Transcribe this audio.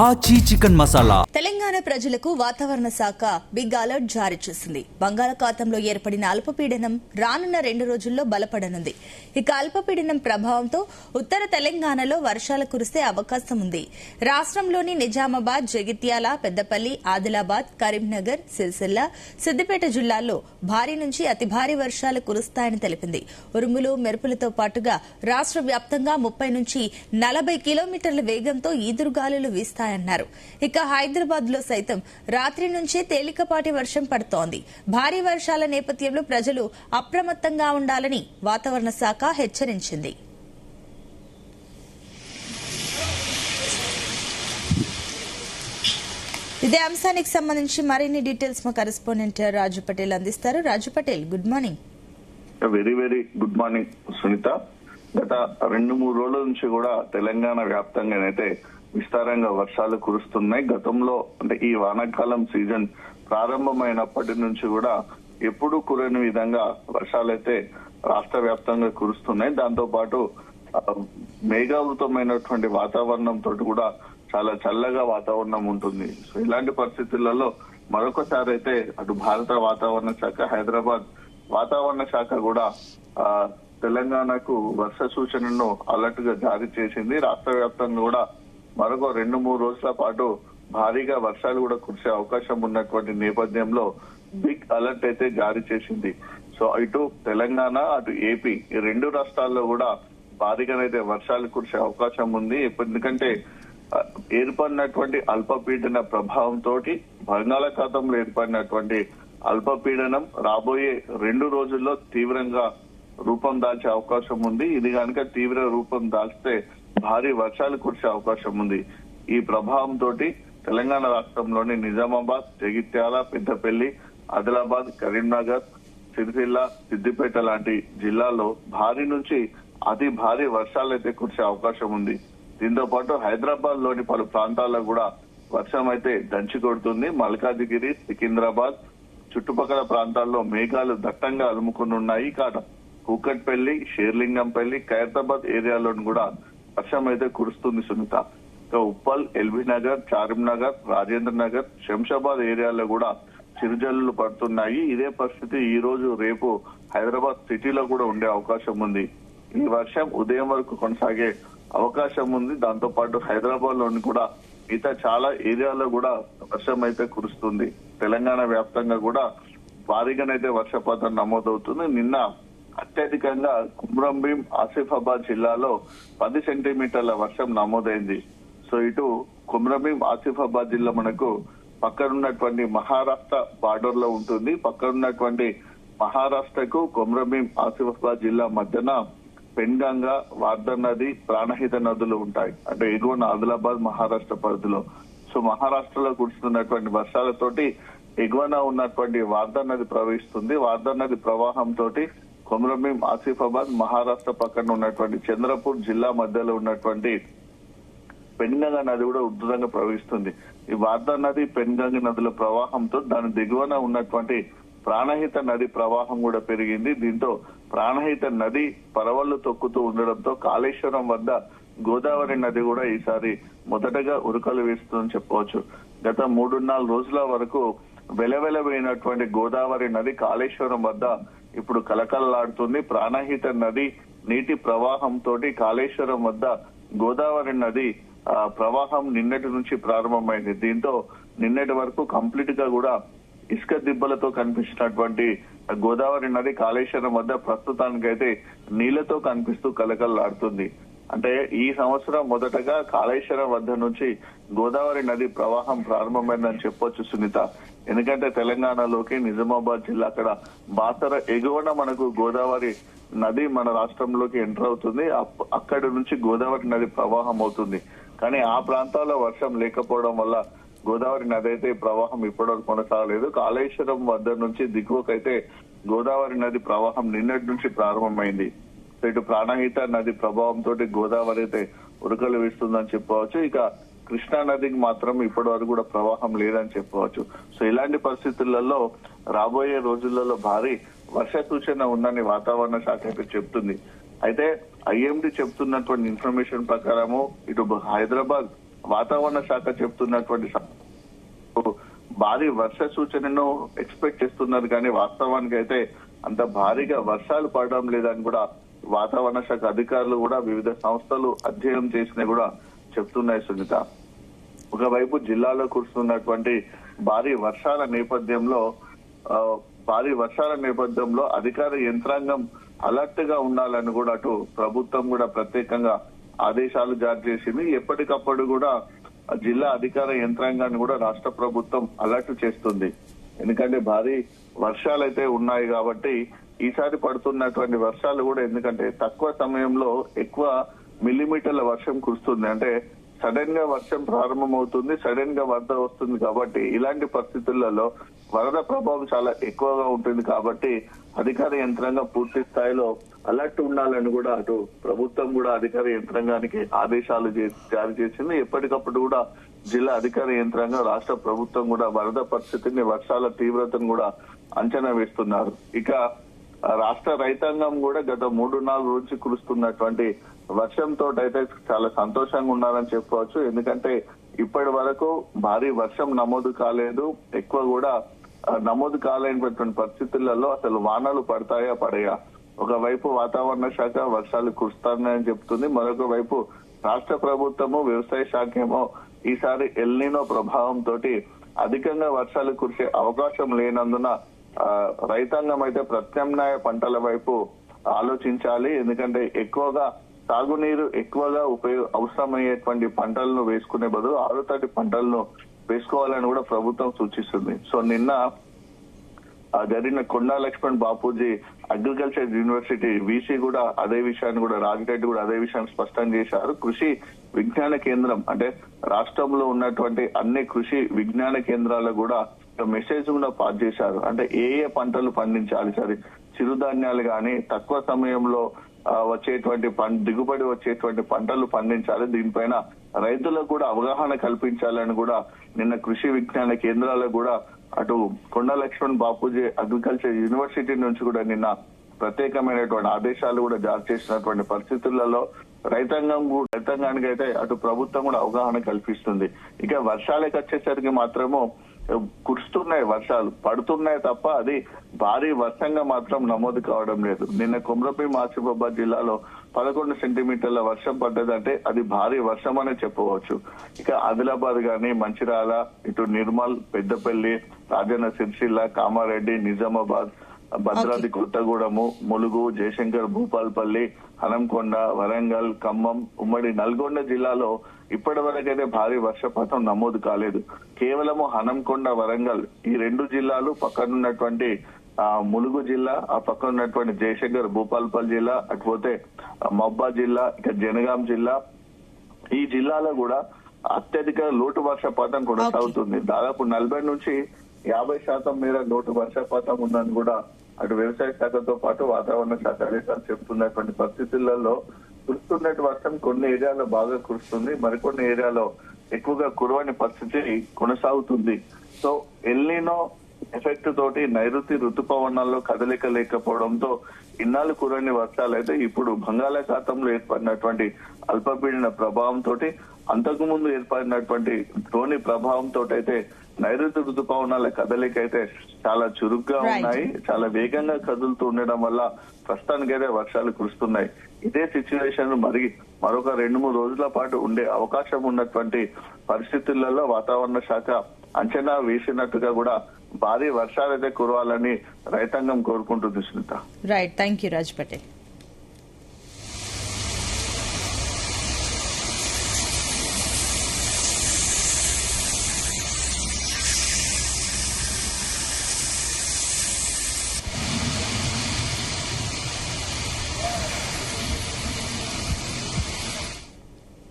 ఆచి చికెన్ మసాలా. తెలంగాణ ప్రజలకు వాతావరణ శాఖ బిగ్ అలర్ట్ జారీ చేసింది. బంగాళాఖాతంలో ఏర్పడిన అల్పపీడనం రానున్న 2 రోజుల్లో బలపడనుంది. ఇక అల్పపీడనం ప్రభావంతో ఉత్తర తెలంగాణలో వర్షాలు కురిసే అవకాశం ఉంది. రాష్ట్రంలోని నిజామాబాద్, జగిత్యాల, పెద్దపల్లి, ఆదిలాబాద్, కరీంనగర్, సిరిసిల్ల, సిద్దిపేట జిల్లాల్లో భారీ నుంచి అతి భారీ వర్షాలు కురుస్తాయని తెలిపింది. ఉరుములు, మెరుపులతో పాటుగా రాష్ట్ర వ్యాప్తంగా 30 నుంచి 40 కిలోమీటర్ల వేగంతో ఈదురుగాలులు వీస్తాయన్నారు. ఇక హైదరాబాద్ లో సైతం రాత్రి నుంచే తేలికపాటి వర్షం పడుతోంది. భారీ వర్షాల నేపథ్యంలో ప్రజలు అప్రమత్తంగా ఉండాలని వాతావరణ శాఖ హెచ్చరించింది. ఇదే అంశానికి సంబంధించి మరిన్ని డీటెయిల్స్ మా కరెస్పాండెంట్ రాజు పటేల్ అందిస్తారు. Raju Patel, good morning. Very very good morning Sunitha. గత 2-3 రోజుల నుంచి కూడా తెలంగాణ వ్యాప్తంగానైతే విస్తారంగా వర్షాలు కురుస్తున్నాయి. గతంలో అంటే ఈ వానాకాలం సీజన్ ప్రారంభమైనప్పటి నుంచి కూడా ఎప్పుడు కురని విధంగా వర్షాలైతే రాష్ట్ర వ్యాప్తంగా కురుస్తున్నాయి. దాంతో పాటు మేఘావృతమైనటువంటి వాతావరణంతో కూడా చాలా చల్లగా వాతావరణం ఉంటుంది. సో ఇలాంటి పరిస్థితులలో మరొకసారి అయితే అటు భారత వాతావరణ శాఖ, హైదరాబాద్ వాతావరణ శాఖ కూడా తెలంగాణకు వర్ష సూచనను అలర్ట్ గా జారీ చేసింది. రాష్ట్ర వ్యాప్తంగా కూడా మరొక 2-3 రోజుల పాటు భారీగా వర్షాలు కూడా కురిసే అవకాశం ఉన్నటువంటి నేపథ్యంలో బిగ్ అలర్ట్ అయితే జారీ చేసింది. సో ఇటు తెలంగాణ, అటు ఏపీ, ఈ 2 రాష్ట్రాల్లో కూడా భారీగానైతే వర్షాలు కురిసే అవకాశం ఉంది. ఎందుకంటే ఏర్పడినటువంటి అల్పపీడన ప్రభావంతో బంగాళాఖాతంలో ఏర్పడినటువంటి అల్పపీడనం రాబోయే 2 రోజుల్లో తీవ్రంగా రూపం దాల్చే అవకాశం ఉంది. ఇది కనుక తీవ్ర రూపం దాల్చితే భారీ వర్షాలు కురిసే అవకాశం ఉంది. ఈ ప్రభావంతో తెలంగాణ రాష్ట్రంలోని నిజామాబాద్, జగిత్యాల, పెద్దపల్లి, ఆదిలాబాద్, కరీంనగర్, సిరిసిల్ల, సిద్దిపేట లాంటి జిల్లాల్లో భారీ నుంచి అతి భారీ వర్షాలు అయితే కురిసే అవకాశం ఉంది. దీంతో పాటు హైదరాబాద్ లోని పలు ప్రాంతాల్లో కూడా వర్షం అయితే దంచి కొడుతుంది. మల్కాజిగిరి, సికింద్రాబాద్ చుట్టుపక్కల ప్రాంతాల్లో మేఘాలు దట్టంగా అలుముకుని ఉన్నాయి. కూకట్పల్లి, షేర్లింగంపల్లి, ఖైరతాబాద్ ఏరియాలోని కూడా వర్షం అయితే కురుస్తుంది సునీత. ఉప్పల్, ఎల్బీ నగర్, చార్మినగర్, రాజేంద్ర నగర్, శంషాబాద్ ఏరియాలో కూడా చిరుజల్లులు పడుతున్నాయి. ఇదే పరిస్థితి ఈ రోజు, రేపు హైదరాబాద్ సిటీలో కూడా ఉండే అవకాశం ఉంది. ఈ వర్షం ఉదయం వరకు కొనసాగే అవకాశం ఉంది. దాంతో పాటు హైదరాబాద్ లోని కూడా మిగతా చాలా ఏరియాలో కూడా వర్షం అయితే కురుస్తుంది. తెలంగాణ వ్యాప్తంగా కూడా భారీగానైతే వర్షపాతం నమోదవుతుంది. నిన్న అత్యధికంగా కుమ్రంభీం, ఆసిఫాబాద్ జిల్లాలో 10 సెంటీమీటర్ల వర్షం నమోదైంది. సో ఇటు కుమ్రంభీం, ఆసిఫాబాద్ జిల్లా మనకు పక్కనున్నటువంటి మహారాష్ట్ర బార్డర్ లో ఉంటుంది. పక్కనున్నటువంటి మహారాష్ట్రకు కుమ్రంభీం, ఆసిఫాబాద్ జిల్లా మధ్యన పెన్గంగా, వార్ధర్ నది, ప్రాణహిత నదులు ఉంటాయి. అంటే ఎగువన ఆదిలాబాద్ మహారాష్ట్ర పరిధిలో. సో మహారాష్ట్రలో కురుస్తున్నటువంటి వర్షాలతోటి ఎగువన ఉన్నటువంటి వార్ధర్ నది ప్రవహిస్తుంది. వార్ధర్ నది ప్రవాహంతో కొమరంభీం, ఆసిఫాబాద్, మహారాష్ట్ర పక్కన ఉన్నటువంటి చంద్రపూర్ జిల్లా మధ్యలో ఉన్నటువంటి పెన్గంగా నది కూడా ఉధృతంగా ప్రవహిస్తుంది. ఈ వార్ధర్ నది, పెన్గంగా నదుల ప్రవాహంతో దాని దిగువన ఉన్నటువంటి ప్రాణహిత నది ప్రవాహం కూడా పెరిగింది. దీంతో ప్రాణహిత నది పరవళ్లు తొక్కుతూ ఉండడంతో కాళేశ్వరం వద్ద గోదావరి నది కూడా ఈసారి మొదటగా ఉరకలు వేస్తుందని చెప్పవచ్చు. గత 3-4 రోజుల వరకు వెలవెలబోయినటువంటి గోదావరి నది కాళేశ్వరం వద్ద ఇప్పుడు కలకలలాడుతుంది. ప్రాణహిత నది నీటి ప్రవాహంతో కాళేశ్వరం వద్ద గోదావరి నది ప్రవాహం నిన్నటి నుంచి ప్రారంభమైంది. దీంతో నిన్నటి వరకు కంప్లీట్ గా కూడా ఇసుక దిబ్బలతో కనిపించినటువంటి గోదావరి నది కాళేశ్వరం వద్ద ప్రస్తుతానికైతే నీళ్లతో కనిపిస్తూ కలకలలాడుతుంది. అంటే ఈ సంవత్సరం మొదటగా కాళేశ్వరం వద్ద నుంచి గోదావరి నది ప్రవాహం ప్రారంభమైందని చెప్పొచ్చు సునీత. ఎందుకంటే తెలంగాణలోకి నిజామాబాద్ జిల్లా అక్కడ బాసర ఎగువన మనకు గోదావరి నది మన రాష్ట్రంలోకి ఎంటర్ అవుతుంది. అక్కడి నుంచి గోదావరి నది ప్రవాహం అవుతుంది. కానీ ఆ ప్రాంతాల్లో వర్షం లేకపోవడం వల్ల గోదావరి నది అయితే ప్రవాహం ఇప్పటివరకు కొనసాగలేదు. కాళేశ్వరం వద్ద నుంచి దిగువకైతే గోదావరి నది ప్రవాహం నిన్నటి నుంచి ప్రారంభమైంది. ఇటు ప్రాణహిత నది ప్రభావంతో గోదావరి అయితే ఉరకలు వేస్తుందని చెప్పవచ్చు. ఇక కృష్ణా నదికి మాత్రం ఇప్పటి వరకు కూడా ప్రవాహం లేదని చెప్పవచ్చు. సో ఇలాంటి పరిస్థితులలో రాబోయే రోజులలో భారీ వర్ష సూచన ఉందని వాతావరణ శాఖ అయితే చెప్తుంది. అయితే ఐఎండీ చెప్తున్నటువంటి ఇన్ఫర్మేషన్ ప్రకారము ఇటు హైదరాబాద్ వాతావరణ శాఖ చెప్తున్నటువంటి భారీ వర్ష సూచనను ఎక్స్పెక్ట్ చేస్తున్నారు, కానీ వాస్తవానికి అయితే అంత భారీగా వర్షాలు పడడం లేదని కూడా వాతావరణ శాఖ అధికారులు కూడా వివిధ సంస్థలు అధ్యయనం చేసినా కూడా చెప్తున్నాయి సునీత. ఒకవైపు జిల్లాలో కురుస్తున్నటువంటి భారీ వర్షాల నేపథ్యంలో అధికార యంత్రాంగం అలర్ట్ గా ఉండాలని కూడా అటు ప్రభుత్వం కూడా ప్రత్యేకంగా ఆదేశాలు జారీ చేసింది. ఎప్పటికప్పుడు కూడా జిల్లా అధికార యంత్రాంగాన్ని కూడా రాష్ట్ర ప్రభుత్వం అలర్ట్ చేస్తుంది. ఎందుకంటే భారీ వర్షాలు అయితే ఉన్నాయి కాబట్టి ఈసారి పడుతున్నటువంటి వర్షాలు కూడా, ఎందుకంటే తక్కువ సమయంలో ఎక్కువ మిల్లీమీటర్ల వర్షం కురుస్తుంది. అంటే సడన్ గా వర్షం ప్రారంభమవుతుంది, సడన్ గా వరద వస్తుంది. కాబట్టి ఇలాంటి పరిస్థితులలో వరద ప్రభావం చాలా ఎక్కువగా ఉంటుంది. కాబట్టి అధికార యంత్రాంగం పూర్తి స్థాయిలో అలర్ట్ ఉండాలని కూడా అటు ప్రభుత్వం కూడా అధికార యంత్రాంగానికి ఆదేశాలు జారీ చేసింది. ఎప్పటికప్పుడు కూడా జిల్లా అధికార యంత్రాంగం, రాష్ట్ర ప్రభుత్వం కూడా వరద పరిస్థితిని, వర్షాల తీవ్రతను కూడా అంచనా వేస్తున్నారు. ఇక రాష్ట్ర రైతాంగం కూడా గత 3-4 రోజులు కురుస్తున్నటువంటి వర్షంతో అయితే చాలా సంతోషంగా ఉన్నారని చెప్పుకోవచ్చు. ఎందుకంటే ఇప్పటి వరకు భారీ వర్షం నమోదు కాలేదు, ఎక్కువ కూడా నమోదు కాలేనటువంటి పరిస్థితులలో అసలు వానలు పడతాయా పడయా. ఒకవైపు వాతావరణ శాఖ వర్షాలు కురుస్తాయని చెప్తుంది, మరొక వైపు రాష్ట్ర ప్రభుత్వము, వ్యవసాయ శాఖ ఏమో ఈసారి ఎల్నినో ప్రభావంతో అధికంగా వర్షాలు కురిసే అవకాశం లేనందున రైతాంగం అయితే ప్రత్యామ్నాయ పంటల వైపు ఆలోచించాలి. ఎందుకంటే ఎక్కువగా సాగునీరు ఎక్కువగా అవసరమయ్యేటువంటి పంటలను వేసుకునే బదులు ఆరుతడి పంటలను వేసుకోవాలని కూడా ప్రభుత్వం సూచిస్తుంది. సో నిన్న జరిగిన Konda Laxman Bapuji agriculture university VC కూడా అదే విషయాన్ని కూడా, రాజిరెడ్డి కూడా అదే విషయాన్ని స్పష్టం చేశారు. కృషి విజ్ఞాన కేంద్రం అంటే రాష్ట్రంలో ఉన్నటువంటి అన్ని కృషి విజ్ఞాన కేంద్రాలకు కూడా మెసేజ్ కూడా పాస్ చేశారు. అంటే ఏ పంటలు పండించాలి, సరే చిరుధాన్యాలు కానీ తక్కువ సమయంలో వచ్చేటువంటి దిగుబడి వచ్చేటువంటి పంటలు పండించాలి, దీనిపైన రైతులకు కూడా అవగాహన కల్పించాలని కూడా నిన్న కృషి విజ్ఞాన కేంద్రాలకు కూడా అటు కొండా లక్ష్మణ్ బాపూజీ అగ్రికల్చర్ యూనివర్సిటీ నుంచి కూడా ప్రత్యేకమైనటువంటి ఆదేశాలు కూడా జారీ చేసినటువంటి పరిస్థితులలో రైతాంగానికి అయితే అటు ప్రభుత్వం కూడా అవగాహన కల్పిస్తుంది. ఇక వర్షాలకు వచ్చేసరికి మాత్రము కురుస్తున్నాయి, వర్షాలు పడుతున్నాయి తప్ప అది భారీ వర్షంగా మాత్రం నమోదు కావడం లేదు. నిన్న కొమ్రభీం ఆసిఫాబాద్ జిల్లాలో 11 సెంటీమీటర్ల వర్షం పడ్డదంటే అది భారీ వర్షం అనే చెప్పవచ్చు. ఇక ఆదిలాబాద్ గాని, మంచిర్యాల, ఇటు నిర్మల్, పెద్దపల్లి, రాజన్న సిరిసిల్ల, కామారెడ్డి, నిజామాబాద్, భద్రాద్రి కొత్తగూడెము, ములుగు, జయశంకర్ భూపాల్పల్లి, హనంకొండ, వరంగల్, ఖమ్మం, ఉమ్మడి నల్గొండ జిల్లాలో ఇప్పటి వరకైతే భారీ వర్షపాతం నమోదు కాలేదు. కేవలము హనంకొండ, వరంగల్ ఈ 2 జిల్లాలు, పక్కనున్నటువంటి ములుగు జిల్లా, ఆ పక్కన ఉన్నటువంటి జయశంకర్ భూపాల్పల్లి జిల్లా, అటుపోతే మబ్బా జిల్లా, ఇక జనగాం జిల్లా, ఈ జిల్లాలో కూడా అత్యధిక లోటు వర్షపాతం కొనసాగుతుంది. దాదాపు 40 నుంచి 50% మేర లోటు వర్షపాతం ఉందని కూడా అటు వ్యవసాయ శాఖతో పాటు వాతావరణ శాఖ అధికారులు చెప్తున్నటువంటి పరిస్థితులలో కురుస్తున్నట్టు వర్షం కొన్ని ఏరియాలో బాగా కురుస్తుంది, మరికొన్ని ఏరియాలో ఎక్కువగా కురవని పరిస్థితి కొనసాగుతుంది. సో ఎల్నినో ఎఫెక్ట్ తోటి నైరుతి ఋతుపవనాల్లో కదలిక లేకపోవడంతో ఇన్నాళ్ళు కురని వర్షాలు అయితే ఇప్పుడు బంగాళాఖాతంలో ఏర్పడినటువంటి అల్పపీడన ప్రభావంతో, అంతకు ముందు ఏర్పడినటువంటి ద్రోణి ప్రభావంతో అయితే నైరుతి ఋతుపవనాల కదలిక అయితే చాలా చురుగ్గా ఉన్నాయి, చాలా వేగంగా కదులుతూ ఉండడం వల్ల ప్రస్తుతానికైతే వర్షాలు కురుస్తున్నాయి. ఇదే సిచ్యువేషన్ మరొక 2-3 రోజుల పాటు ఉండే అవకాశం ఉన్నటువంటి పరిస్థితులలో వాతావరణ శాఖ అంచనా వేసినట్టుగా కూడా భారీ వర్షాలైతే కురవాలని రైతాంగం కోరుకుంటుంది Sunita. Right, thank you Raj Patel.